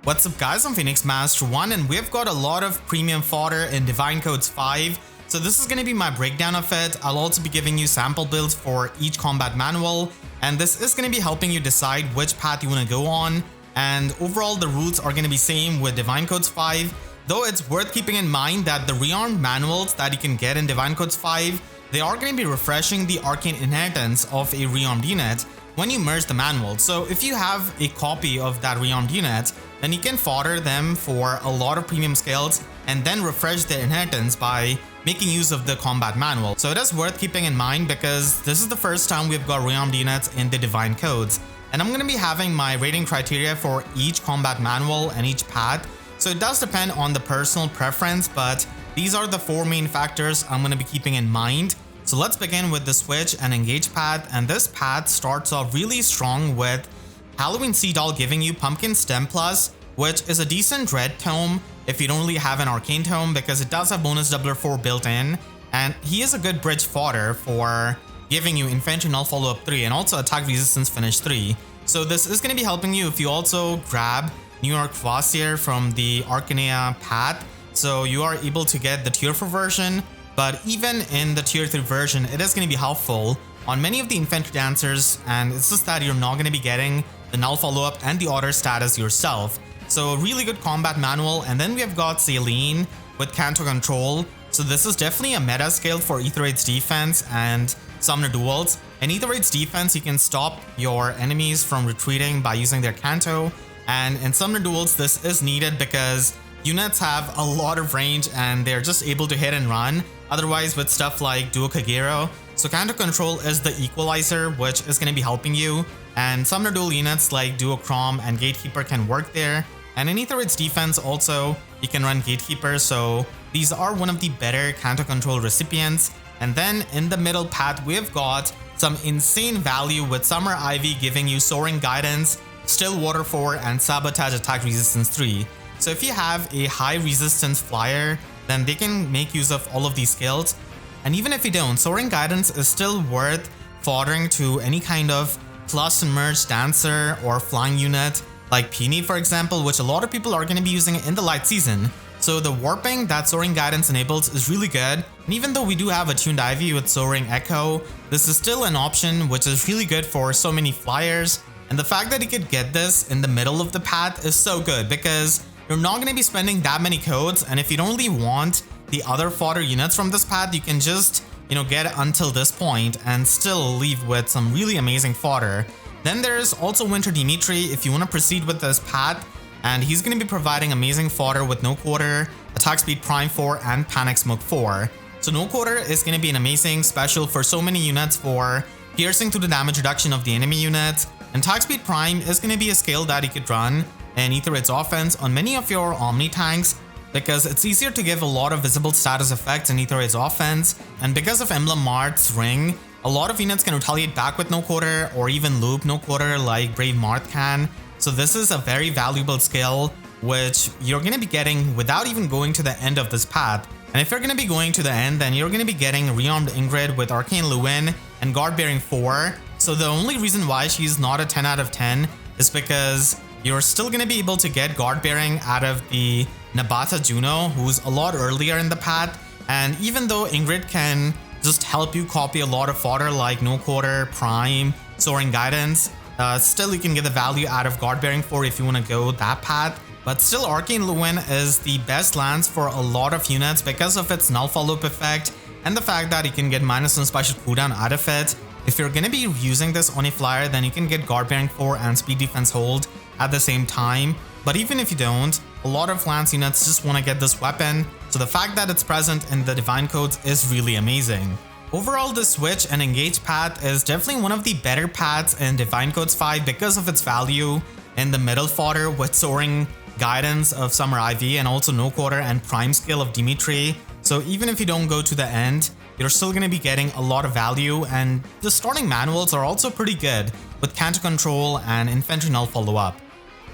What's up guys, I'm Phoenix Master 1 and we've got a lot of premium fodder in Divine Codes 5. So this is going to be my breakdown of it. I'll also be giving you sample builds for each combat manual, and this is going to be helping you decide which path you want to go on. And overall the rules are going to be same with Divine Codes 5, though it's worth keeping in mind that the rearmed manuals that you can get in Divine Codes 5, they are going to be refreshing the arcane inheritance of a rearmed unit when you merge the manual. So if you have a copy of that rearmed unit, then you can fodder them for a lot of premium skills and then refresh their inheritance by making use of the combat manual. So it is worth keeping in mind because this is the first time we've got rearmed units in the Divine Codes. And I'm going to be having my rating criteria for each combat manual and each path. So it does depend on the personal preference, but these are the four main factors I'm going to be keeping in mind. So let's begin with the switch and engage path, and this path starts off really strong with Halloween Seadall giving you Pumpkin Stem Plus, which is a decent red tome if you don't really have an arcane tome because it does have bonus doubler 4 built in, and he is a good bridge fodder for giving you Infantry Null Follow-Up 3 and also Attack Resistance Finish 3. So this is going to be helping you if you also grab New York Kvasir from the Archanea path, so you are able to get the tier 4 version. But even in the tier 3 version, it is going to be helpful on many of the infantry dancers, and it's just that you're not going to be getting the null follow-up and the order status yourself. So a really good combat manual. And then we have got Celine with Canto Control. So this is definitely a meta skill for Aether-Raid's defense and Summoner duels. In Aether-Raid's defense, you can stop your enemies from retreating by using their Canto, and in Summoner duels this is needed because units have a lot of range and they're just able to hit and run otherwise with stuff like Duo Kagero. So Canto Control is the equalizer, which is going to be helping you, and Summoner duel units like Duo Crom and Gatekeeper can work there. And in Aether-Raid's defense also you can run Gatekeeper, so these are one of the better Canto Control recipients. And then in the middle path we've got some insane value with Summer Ivy giving you Soaring Guidance, Still Water 4 and Sabotage Attack Resistance 3. So if you have a high resistance flyer, then they can make use of all of these skills. And even if you don't, Soaring Guidance is still worth foddering to any kind of plus and merge dancer or flying unit like Peony for example, which a lot of people are going to be using in the light season. So the warping that Soaring Guidance enables is really good. And even though we do have a tuned Ivy with Soaring Echo, this is still an option which is really good for so many flyers. And the fact that you could get this in the middle of the path is so good because you're not going to be spending that many codes, and if you don't really want the other fodder units from this path, you can just, get until this point and still leave with some really amazing fodder. Then there's also Winter Dimitri if you want to proceed with this path, and he's going to be providing amazing fodder with No Quarter, Attack Speed Prime 4 and Panic Smoke 4. So No Quarter is going to be an amazing special for so many units for piercing through the damage reduction of the enemy unit, and Attack Speed Prime is going to be a skill that you could run and Aether-Raid's offense on many of your Omni tanks because it's easier to give a lot of visible status effects in Aether-Raid's offense, and because of Emblem Marth's ring, a lot of units can retaliate back with No Quarter or even loop No Quarter like Brave Marth can. So this is a very valuable skill which you're going to be getting without even going to the end of this path. And if you're going to be going to the end, then you're going to be getting Rearmed Ingrid with Arcane Lewin and Guard Bearing 4. So the only reason why she's not a 10 out of 10 is because you're still going to be able to get Guard Bearing out of the Nabata Juno, who's a lot earlier in the path. And even though Ingrid can just help you copy a lot of fodder like No Quarter, Prime, Soaring Guidance, still you can get the value out of Guard Bearing 4 if you want to go that path. But still Arcane Lewin is the best lance for a lot of units because of its null follow-up effect and the fact that you can get -1 special cooldown out of it. If you're going to be using this on a flyer, then you can get Guard Bearing 4 and Speed Defense Hold at the same time. But even if you don't, a lot of lance units just want to get this weapon, so the fact that it's present in the Divine Codes is really amazing. Overall, the switch and engage path is definitely one of the better paths in Divine Codes 5 because of its value in the middle fodder with Soaring Guidance of Summer Ivy and also No Quarter and Prime Skill of Dimitri. So even if you don't go to the end, you're still going to be getting a lot of value, and the starting manuals are also pretty good with Canto Control and Infantry Null Follow-Up.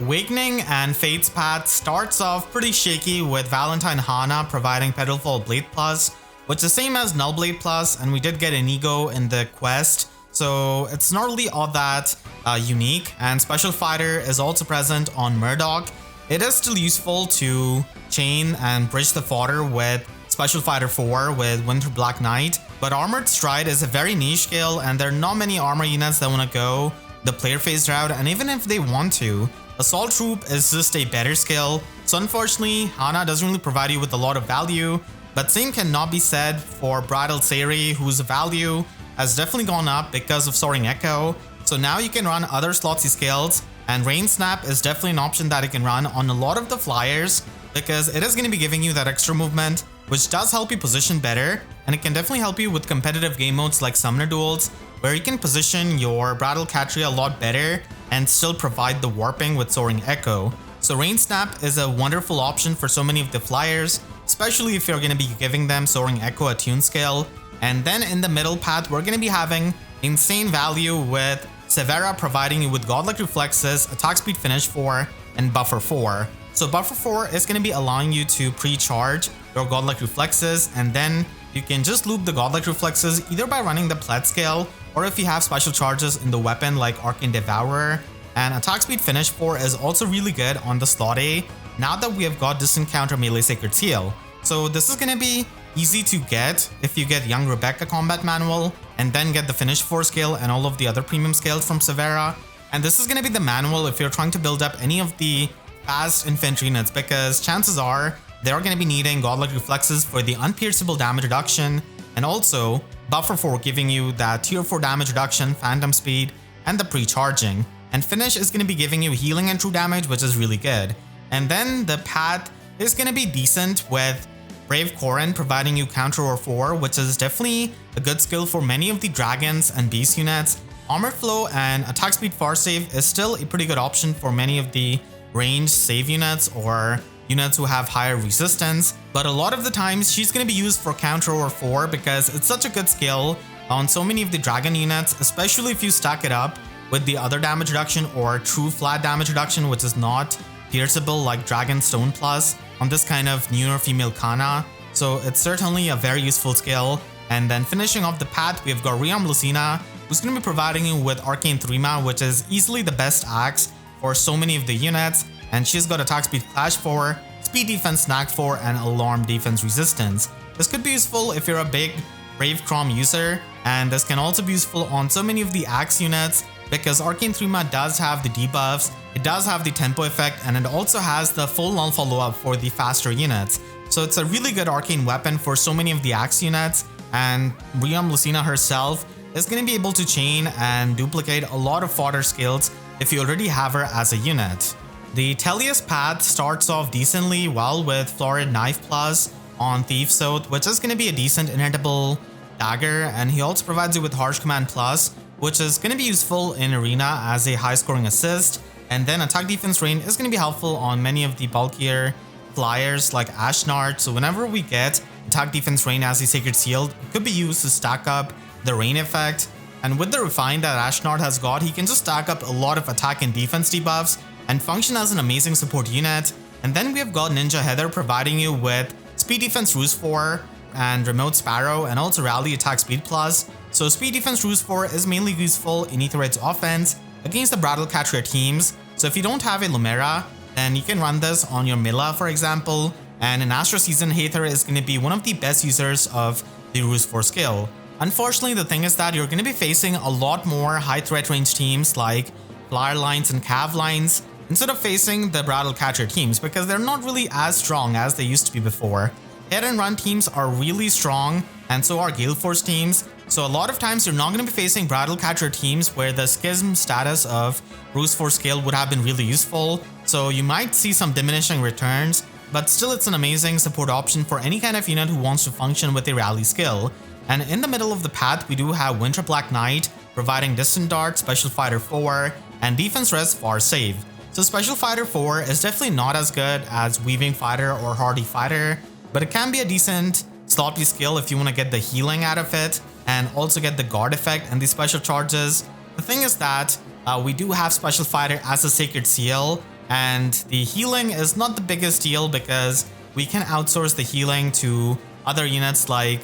Awakening and Fate's path starts off pretty shaky with Valentine Hana providing Petalfall Blade Plus, which is the same as Null Blade Plus, and we did get Inigo in the quest, so it's not really all that unique. And Special Fighter is also present on Murdoch, it is still useful to chain and bridge the fodder with Special Fighter 4 with Winter Black Knight, but Armored Stride is a very niche skill and there are not many armor units that want to go the player phase route, and even if they want to, Assault Troop is just a better skill. So unfortunately, Hana doesn't really provide you with a lot of value, but same cannot be said for Bridal Seri, whose value has definitely gone up because of Soaring Echo. So now you can run other slotsy skills, and Rain Snap is definitely an option that you can run on a lot of the flyers because it is going to be giving you that extra movement, which does help you position better, and it can definitely help you with competitive game modes like Summoner Duels, where you can position your Bridal Catria a lot better and still provide the warping with Soaring Echo. So Rain Snap is a wonderful option for so many of the flyers, especially if you're going to be giving them Soaring Echo attune scale. And then in the middle path, we're going to be having insane value with Severa providing you with Godlike Reflexes, Attack Speed Finish 4, and Buffer 4. So Buffer 4 is going to be allowing you to pre-charge your Godlike Reflexes, and then you can just loop the Godlike Reflexes either by running the Pledge scale, or if you have special charges in the weapon like Arcane Devourer. And Attack Speed Finish 4 is also really good on the slot A, now that we have got Distant Counter Melee Sacred Seal. So this is going to be easy to get if you get Young Rebecca Combat Manual, and then get the Finish 4 scale and all of the other premium scales from Severa. And this is going to be the manual if you're trying to build up any of the fast infantry units, because chances are they're going to be needing Godlike Reflexes for the unpierceable damage reduction, and also Buffer 4 giving you that tier 4 damage reduction, Phantom Speed, and the pre-charging. And Finish is going to be giving you healing and true damage, which is really good. And then the path is going to be decent with Brave Corrin providing you Counter Roar 4, which is definitely a good skill for many of the Dragons and Beast units. Armor Flow and Attack Speed Far Save is still a pretty good option for many of the ranged save units or units who have higher resistance, but a lot of the times she's going to be used for Counter Roar 4 because it's such a good skill on so many of the Dragon units, especially if you stack it up with the other damage reduction or true flat damage reduction, which is not pierceable like Dragon Stone Plus on this kind of newer female Kana. So it's certainly a very useful skill. And then finishing off the path, we've got Rearmed Lucina, who's going to be providing you with Arcane Thrima, which is easily the best axe for so many of the units. And she's got Attack Speed Clash 4, Speed Defense Snag 4, and Alarm Defense Resistance. This could be useful if you're a big Brave Crom user, and this can also be useful on so many of the axe units because Arcane Thrima does have the debuffs, it does have the tempo effect, and it also has the full null follow-up for the faster units. So it's a really good arcane weapon for so many of the axe units, and Rearmed Lucina herself is going to be able to chain and duplicate a lot of fodder skills if you already have her as a unit. The Tellius path starts off decently well with Florid Knife Plus on Thief Sothe, which is going to be a decent inhittable dagger, and he also provides you with Harsh Command Plus, which is going to be useful in Arena as a high scoring assist, and then Attack Defense Rain is going to be helpful on many of the bulkier flyers like Ashnard, so whenever we get Attack Defense Rain as a Sacred Seal, it could be used to stack up the Rain effect, and with the Refine that Ashnard has got, he can just stack up a lot of attack and defense debuffs and function as an amazing support unit. And then we have got Ninja Heather providing you with Speed Defense Ruse 4 and Remote Sparrow, and also Rally Attack Speed Plus. So Speed Defense Ruse 4 is mainly useful in Aetherite's offense against the Bridal Catria teams. So if you don't have a Lumera, then you can run this on your Milla, for example. And in Astro Season, Hector is going to be one of the best users of the Ruse 4 skill. Unfortunately, the thing is that you're going to be facing a lot more high threat range teams like Flyer Lines and Cav Lines instead of facing the Bridal Catcher teams because they're not really as strong as they used to be before. Head and run teams are really strong, and so are Gale Force teams. So a lot of times you're not going to be facing Bridal Catcher teams where the Schism status of Ruse 4 scale would have been really useful. So you might see some diminishing returns, but still it's an amazing support option for any kind of unit who wants to function with a rally skill. And in the middle of the path, we do have Winter Black Knight providing Distant Dart, Special Fighter 4, and Defense Res Far Save. So Special Fighter 4 is definitely not as good as Weaving Fighter or Hardy Fighter, but it can be a decent sloppy skill if you want to get the healing out of it and also get the guard effect and the special charges. The thing is that we do have Special Fighter as a Sacred Seal, and the healing is not the biggest deal because we can outsource the healing to other units like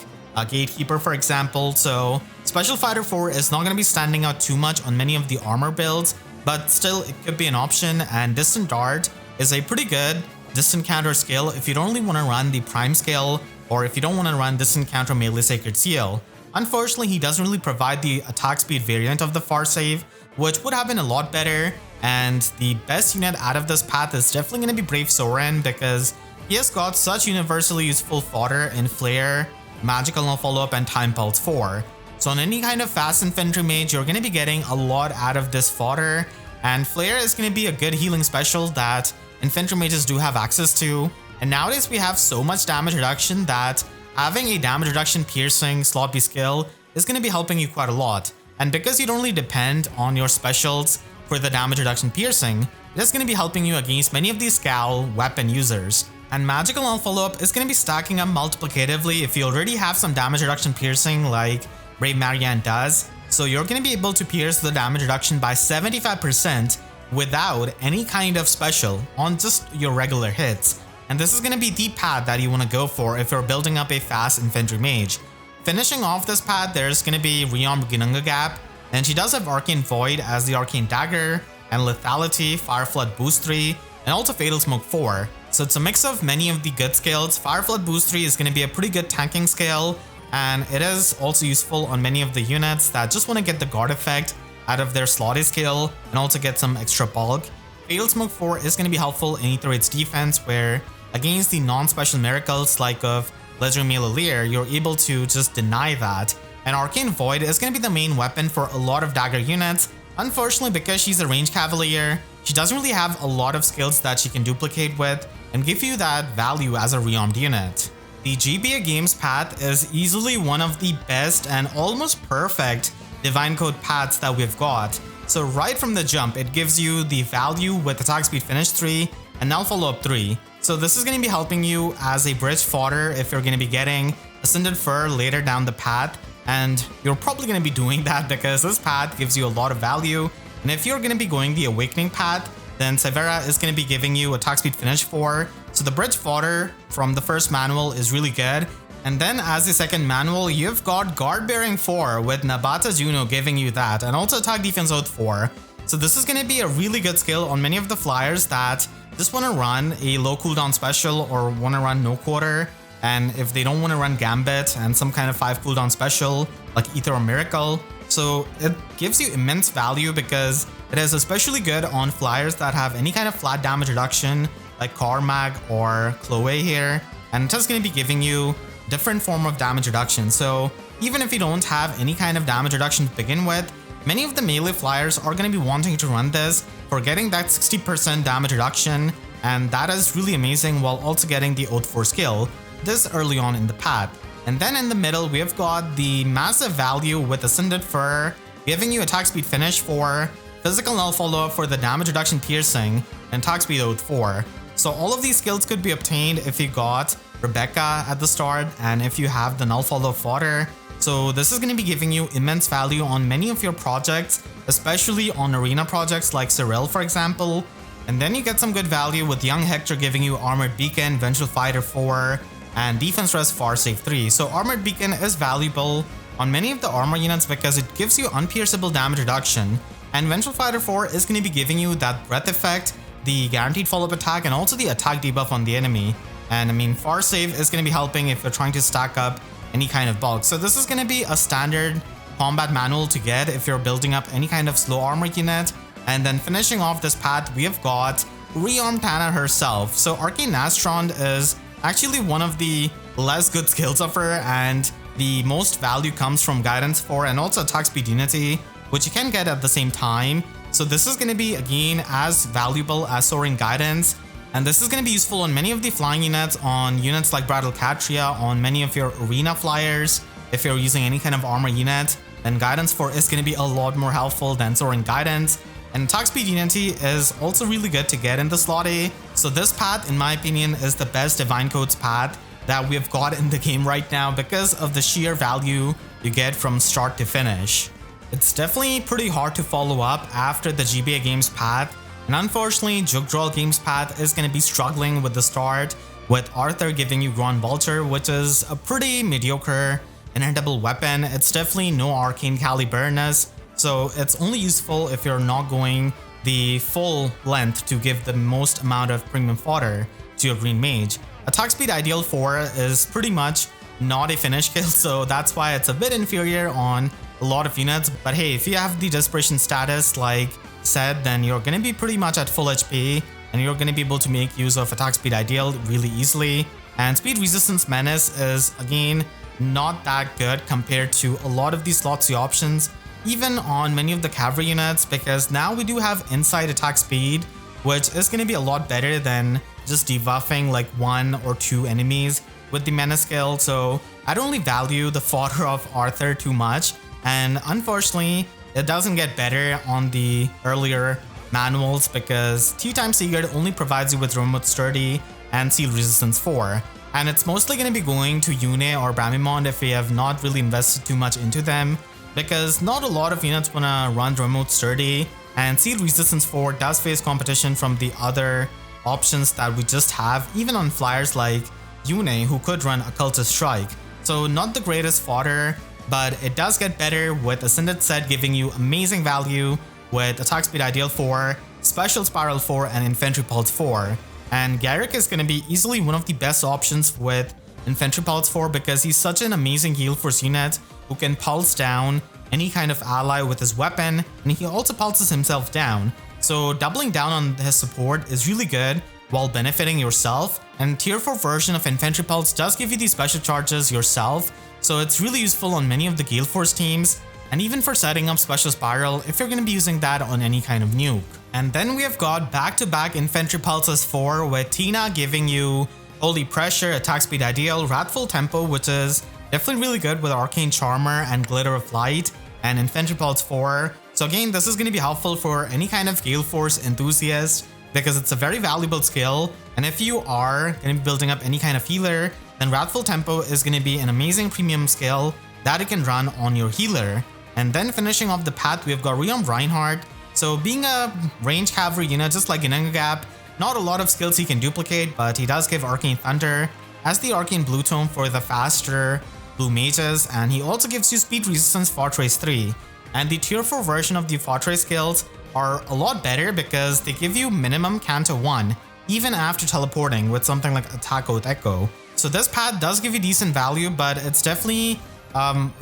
Gatekeeper, for example. So Special Fighter 4 is not going to be standing out too much on many of the armor builds, but still it could be an option. And Distant Dart is a pretty good distant counter skill if you don't really want to run the prime skill or if you don't want to run distant counter melee sacred seal. Unfortunately, he doesn't really provide the attack speed variant of the far save, which would have been a lot better, and the best unit out of this path is definitely going to be Brave Soren because he has got such universally useful fodder in Flare, Magical No Follow-Up, and Time Pulse 4. So on any kind of fast infantry mage, you're going to be getting a lot out of this fodder, and Flare is going to be a good healing special that infantry mages do have access to. And nowadays we have so much damage reduction that having a damage reduction piercing slot B skill is going to be helping you quite a lot. And because you don't really depend on your specials for the damage reduction piercing, it is going to be helping you against many of these Scowl weapon users. And Magical No Follow-Up is going to be stacking up multiplicatively if you already have some damage reduction piercing like Brave Marianne does. So you're going to be able to pierce the damage reduction by 75% without any kind of special on just your regular hits. And this is going to be the path that you want to go for if you're building up a fast infantry mage. Finishing off this path, there's going to be Rearmed Ginnungagap, and she does have Arcane Void as the Arcane Dagger, and Lethality, Fire Flood Boost 3, and also Fatal Smoke 4. So it's a mix of many of the good skills. Fire Flood Boost 3 is going to be a pretty good tanking skill, and it is also useful on many of the units that just want to get the guard effect out of their slotty skill and also get some extra bulk. Fatal Smoke 4 is going to be helpful in either its defense, where against the non-special miracles like of Legendary Mele you're able to just deny that. And Arcane Void is going to be the main weapon for a lot of dagger units. Unfortunately, because she's a range cavalier, she doesn't really have a lot of skills that she can duplicate with and give you that value as a rearmed unit. The GBA Games path is easily one of the best and almost perfect Divine Code paths that we've got. So right from the jump, it gives you the value with attack speed finish 3 and null follow-up 3. So this is going to be helping you as a bridge fodder if you're going to be getting Ascended Fur later down the path, and you're probably going to be doing that because this path gives you a lot of value. And if you're going to be going the Awakening path, then Severa is going to be giving you attack speed finish 4. So the bridge fodder from the first manual is really good. And then as the second manual, you've got Guard Bearing 4 with Nabata Juno giving you that, and also attack defense oath 4. So this is going to be a really good skill on many of the flyers that just want to run a low cooldown special or want to run no quarter, and if they don't want to run Gambit and some kind of 5 cooldown special like Ether or Miracle. So it gives you immense value because it is especially good on flyers that have any kind of flat damage reduction like Carmag or Chloe here, and it's just going to be giving you different form of damage reduction. So even if you don't have any kind of damage reduction to begin with, many of the melee flyers are going to be wanting to run this for getting that 60% damage reduction, and that is really amazing while also getting the Oath 4 skill this early on in the path. And then in the middle, we've got the massive value with Ascended Fur, giving you attack speed finish 4, physical null follow-up for the damage reduction piercing, and attack speed Oath 4. So all of these skills could be obtained if you got Rebecca at the start and if you have the null follow-up fodder. So this is going to be giving you immense value on many of your projects, especially on arena projects like Cyril, for example. And then you get some good value with young Hector giving you Armored Beacon, Vengeful Fighter 4, and Defense Rest Far Save 3. So Armored Beacon is valuable on many of the armor units because it gives you unpierceable damage reduction, and Vengeful Fighter 4 is going to be giving you that breath effect, the guaranteed follow-up attack, and also the attack debuff on the enemy. And I mean, Far Save is going to be helping if you're trying to stack up any kind of bulk. So this is going to be a standard combat manual to get if you're building up any kind of slow armor unit. And then finishing off this path, we have got Rearmed Tana herself. So Arcane Astron is actually one of the less good skills of her, and the most value comes from Guidance 4 and also Attack Speed Unity, which you can get at the same time. So this is going to be again as valuable as Soren Guidance. And this is going to be useful on many of the flying units, on units like Battle Catria, on many of your arena flyers. If you're using any kind of armor unit, then Guidance 4 is going to be a lot more helpful than Soren Guidance. And Attack Speed Unity is also really good to get in the slot A. So this path, in my opinion, is the best Divine Codes path that we've got in the game right now because of the sheer value you get from start to finish. It's definitely pretty hard to follow up after the GBA Games path. And unfortunately, Jugdral Games path is going to be struggling with the start, with Arthur giving you Grand Vulture, which is a pretty mediocre inedible weapon. It's definitely no arcane caliburness, so it's only useful if you're not going the full length to give the most amount of premium fodder to your green mage. Attack speed ideal 4 is pretty much not a finish skill, so that's why it's a bit inferior on a lot of units. But hey, if you have the desperation status like said, then you're gonna be pretty much at full HP and you're gonna be able to make use of attack speed ideal really easily. And speed resistance menace is again not that good compared to a lot of these slot C options, even on many of the cavalry units, because now we do have inside attack speed, which is going to be a lot better than just debuffing like 1 or 2 enemies with the menace skill. So I don't really value the fodder of Arthur too much, and unfortunately it doesn't get better on the earlier manuals because 2 times Sigurd only provides you with remote sturdy and seal resistance 4. And it's mostly going to be going to Juno or Bramimond if we have not really invested too much into them, because not a lot of units want to run remote sturdy, and seal resistance 4 does face competition from the other options that we just have, even on flyers like Juno, who could run occultist strike. So not the greatest fodder, but it does get better with Ascended set giving you amazing value with attack speed ideal 4, special spiral 4 and infantry pulse 4. And Garrick is going to be easily one of the best options with infantry pulse 4 because he's such an amazing heal force unit who can pulse down any kind of ally with his weapon, and he also pulses himself down. So doubling down on his support is really good while benefiting yourself, and tier 4 version of infantry pulse does give you these special charges yourself, so it's really useful on many of the Gale Force teams, and even for setting up special spiral if you're going to be using that on any kind of nuke. And then we have got back-to-back infantry pulses 4 with Tana giving you Holy Pressure, attack speed ideal, wrathful tempo, which is definitely really good with Arcane Charmer and Glitter of Light, and infantry pulse 4. So again, this is going to be helpful for any kind of Gale Force enthusiast because it's a very valuable skill, and if you are going to be building up any kind of healer, then wrathful tempo is going to be an amazing premium skill that you can run on your healer. And then finishing off the path, we've got Reinhardt. So being a range cavalry unit just like Ginnungagap, not a lot of skills he can duplicate, but he does give Arcane Thunder as the Arcane Blue Tome for the faster blue mages, and he also gives you speed resistance Fortress 3. And the tier 4 version of the Fortress skills are a lot better because they give you minimum Canto 1 even after teleporting with something like Attack with Echo. So this path does give you decent value, but it's definitely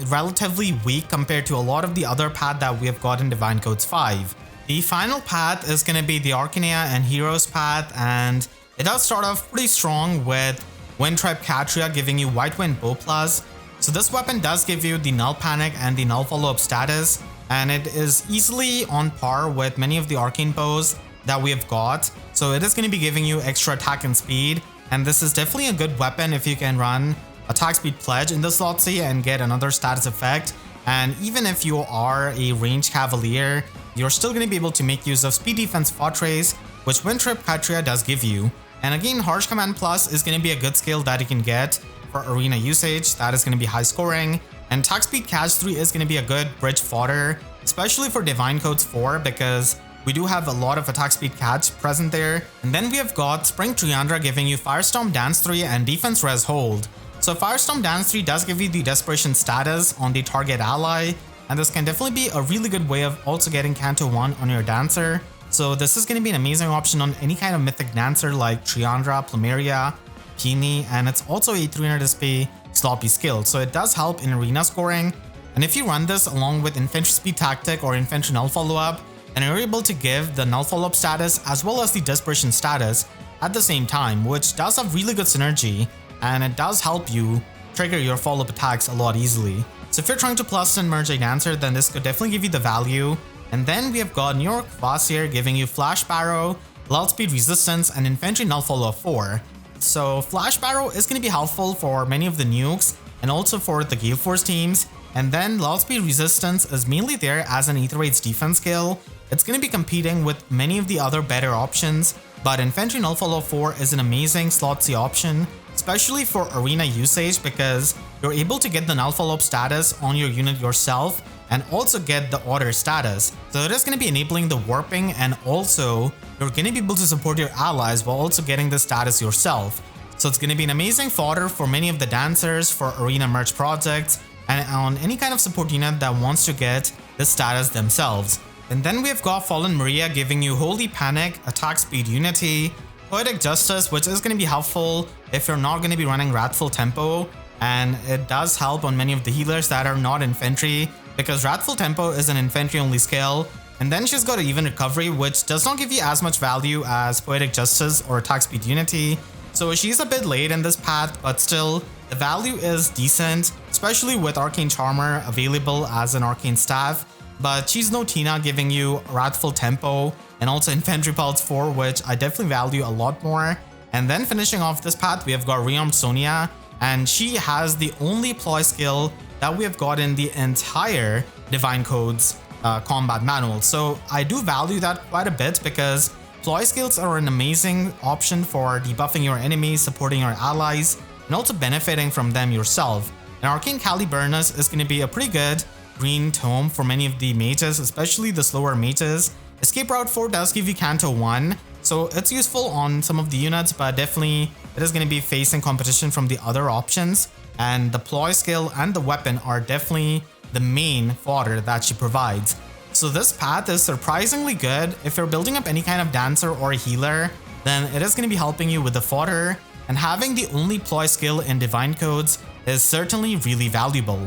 relatively weak compared to a lot of the other paths that we have got in Divine Codes 5. The final path is going to be the Archanea and Heroes path, and it does start off pretty strong with Wind Tribe Catria giving you White Wind Bow Plus. So this weapon does give you the Null Panic and the Null Follow-Up status, and it is easily on par with many of the Arcane Bows that we have got. So it is going to be giving you extra attack and speed, and this is definitely a good weapon if you can run Attack Speed Pledge in the slot C and get another status effect. And even if you are a ranged cavalier, you're still going to be able to make use of Speed Defense Fortress, which Wind Tribe Catria does give you. And again, Harsh Command Plus is going to be a good skill that you can get for arena usage. That is going to be high scoring. And Attack Speed Catch 3 is going to be a good bridge fodder, especially for Divine Codes 4 because we do have a lot of attack speed catch present there. And then we have got Spring Triandra giving you Firestorm Dance 3 and Defense Res Hold. So Firestorm Dance 3 does give you the Desperation status on the target ally, and this can definitely be a really good way of also getting Canto 1 on your Dancer. So this is going to be an amazing option on any kind of Mythic Dancer like Triandra, Plumeria, Peony, and it's also a 300 SP sloppy skill, so it does help in arena scoring. And if you run this along with Infantry Speed Tactic or Infantry Null Follow-Up, then you're able to give the Null Follow-Up status as well as the Desperation status at the same time, which does have really good synergy, and it does help you trigger your follow-up attacks a lot easily. So if you're trying to plus and merge a Dancer, then this could definitely give you the value. And then we have got New York Kvasir giving you Flash Barrow, Lull Speed Resistance, and Infantry Null Follow-Up 4. So Flash Barrow is going to be helpful for many of the nukes and also for the Gale Force teams. And then Lull Speed Resistance is mainly there as an Aether Raid's defense skill. It's going to be competing with many of the other better options, but Infantry Null Follow-Up 4 is an amazing slot C option, especially for arena usage because you're able to get the Null Follow-Up status on your unit yourself and also get the Order status. So it is going to be enabling the warping, and also you're going to be able to support your allies while also getting the status yourself. So it's going to be an amazing fodder for many of the dancers, for arena merge projects, and on any kind of support unit that wants to get the status themselves. And then we've got Fallen Maria giving you Holy Panic, Attack Speed Unity, Poetic Justice, which is going to be helpful if you're not going to be running Wrathful Tempo, and it does help on many of the healers that are not infantry, because Wrathful Tempo is an infantry only skill. And then she's got Even Recovery, which does not give you as much value as Poetic Justice or Attack Speed Unity. So she's a bit late in this path, but still, the value is decent, especially with Arcane Charmer available as an Arcane Staff. But she's no Tina giving you Wrathful Tempo and also Infantry Pulse 4, which I definitely value a lot more. And then finishing off this path, we have got Rearmed Sonya, and she has the only ploy skill that we have got in the entire Divine Codes combat manual. So I do value that quite a bit because ploy skills are an amazing option for debuffing your enemies, supporting your allies, and also benefiting from them yourself. And Arcane Caliburnus is going to be a pretty good green tome for many of the mages, especially the slower mages. Escape Route 4 does give you Canto 1, so it's useful on some of the units, but definitely it is going to be facing competition from the other options. And the ploy skill and the weapon are definitely the main fodder that she provides. So this path is surprisingly good. If you're building up any kind of dancer or healer, then it is going to be helping you with the fodder, and having the only ploy skill in Divine Codes is certainly really valuable.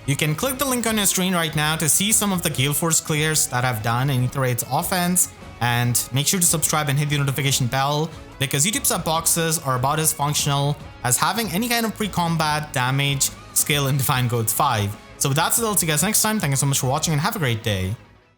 You can click the link on your screen right now to see some of the Gale Force clears that I've done in Ether 8's offense, and make sure to subscribe and hit the notification bell because YouTube sub boxes are about as functional as having any kind of pre-combat damage skill in Divine Codes 5. So with that said, I'll see you guys next time. Thank you so much for watching and have a great day.